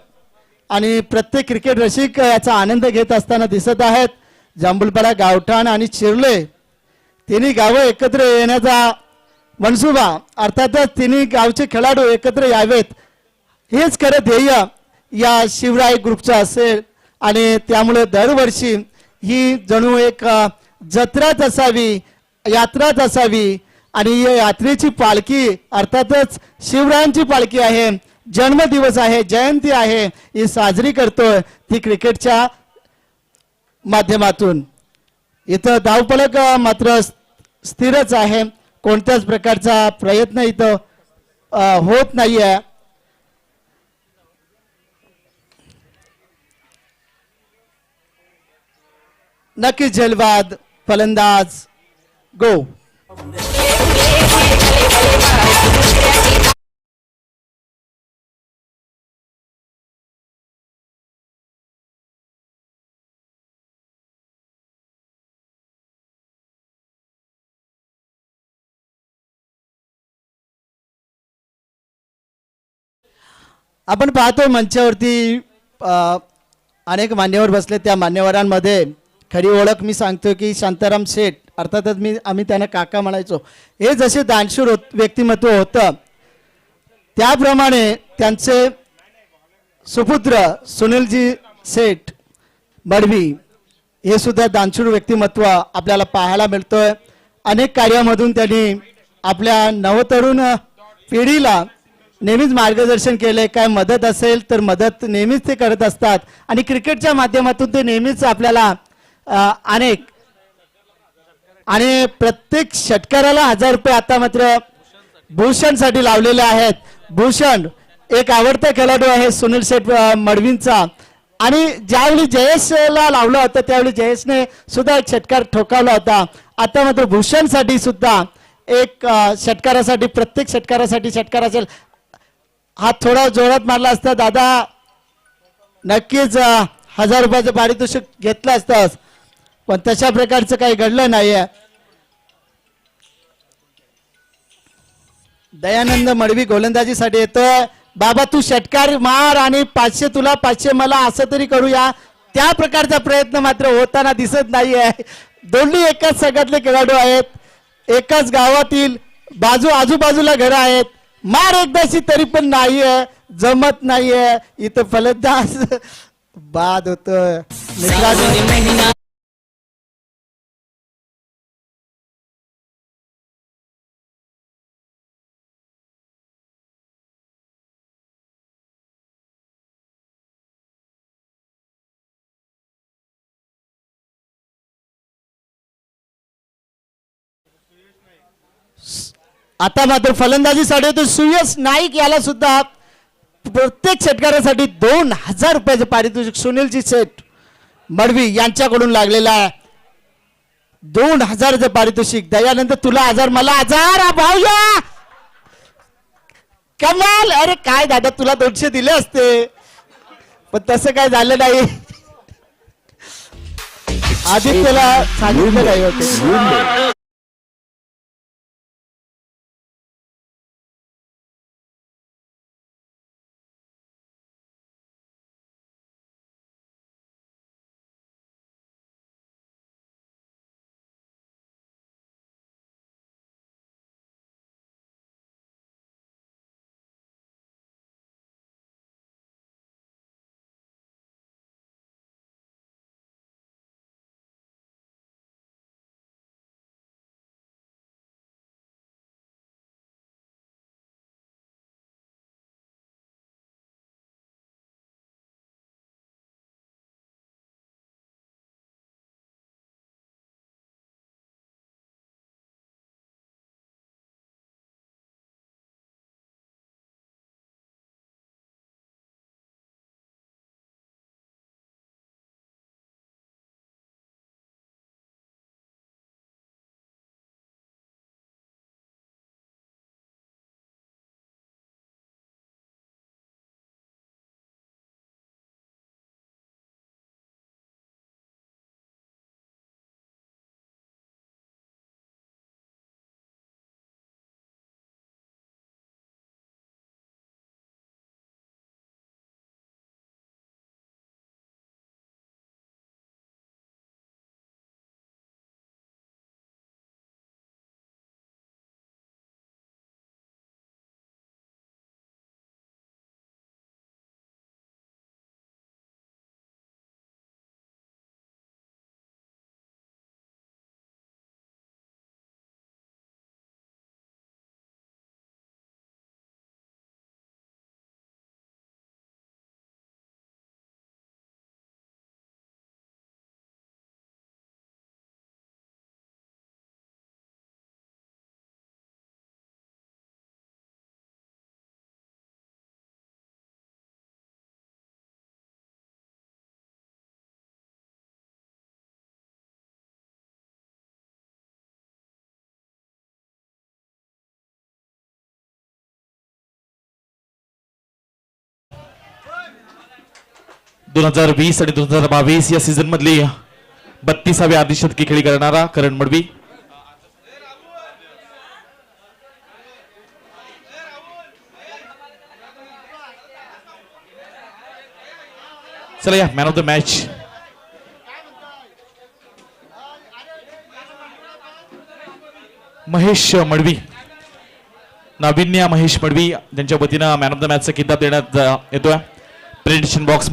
आणि प्रत्येक क्रिकेट रसिक याचा आनंद घेत असताना दिसत आहेत. जांभूलपाडा, गावठाण आणि चिर्ले तिन्ही गावं एकत्र येण्याचा मनसुबा, अर्थातच तिन्ही गावचे खेळाडू एकत्र यावेत हेच खरं ध्येय या शिवराय ग्रुपचं असेल आणि त्यामुळे दरवर्षी ही जणू एक जत्राच असावी, यात्राच असावी आणि या यात्रेची पालखी अर्थातच शिवरायांची पालखी आहे, जन्मदिवस आहे, जयंती आहे, ही साजरी करतोय ती क्रिकेटच्या माध्यमातून. इथं धावफलक मात्र स्थिरच आहे, कोणत्याच प्रकारचा प्रयत्न इथं होत नाहीये. नक्कीच झेलबाद फलंदाज गो. आपण पाहतो मंचावरती अनेक मान्यवर बसले. त्या मान्यवरांमध्ये खरी ओळख मी सांगतो की शांताराम शेठ, अर्थातच आम्ही त्यांना काका म्हणायचो. हे जसे दानशूर व्यक्तिमत्व होतं त्याप्रमाणे त्यांचे सुपुत्र सुनीलजी शेठ मडवी हे सुद्धा दानशूर व्यक्तिमत्व आपल्याला पाहायला मिळतोय. अनेक कार्यामधून त्यांनी आपल्या नवतरुण पिढीला नेहमीच मार्गदर्शन केलंय, काय मदत असेल तर मदत नेहमीच ते करत असतात आणि क्रिकेटच्या माध्यमातून ते नेहमीच आपल्याला अनेक आणि प्रत्येक षटकाराला 1000 रुपये आता मात्र भूषणसाठी लावलेले आहेत. भूषण एक आवडता खेळाडू आहे सुनील शेठ मडवींचा आणि ज्यावेळी जयेशला लावलं होतं त्यावेळी जयेशने सुद्धा एक षटकार ठोकावला होता. आता मात्र भूषणसाठी सुद्धा एक षटकारासाठी प्रत्येक षटकारासाठी षटकार असेल. हा थोडा जोरात मारला असता दादा नक्कीच 1000 रुपयाचं पारितोषिक घेतलं असतं, पण तशा प्रकारचं काही घडलं नाहीये. दयानंद मडवी गोलंदाजीसाठी येतोय. बाबा तू षटकार मार आणि 500 तुला 500 मला असं तरी करूया, त्या प्रकारचा प्रयत्न मात्र होताना दिसत नाहीये. दोन्ही एकाच संघातले खेळाडू आहेत, एकाच गावातील आजूबाजूला घरं आहेत. मार एकदाची तरी पण नाहीये, जमत नाहीये. इथं फलंदाज बाद होतोय. आता मात्र फलंदाजीसाठी तो सुयश नाईक याला सुद्धा प्रत्येक षटकारासाठी 2000 रुपयाचे पारितोषिक सुनीलजी शेठ मडवी यांच्याकडून लागलेलं आहे. 2000चे पारितोषिक. दयानंद तुला 1000 मला 1000 भाऊया कमाल. अरे काय दादा तुला 200 दिले असते पण तसं काय झालं नाही. आदित्यला सांगितलं नाही होते. दोन 2020 आणि 2022 या सीझन मधली 32व्या अर्धशतकी खेळी करणारा करण मडवी. चला या man of the match. Mahesh Madvi, Navinya Mahesh Madvi यांच्या वतीनं मॅन ऑफ द मॅचचा किताब देण्यात येतोय. Prediction box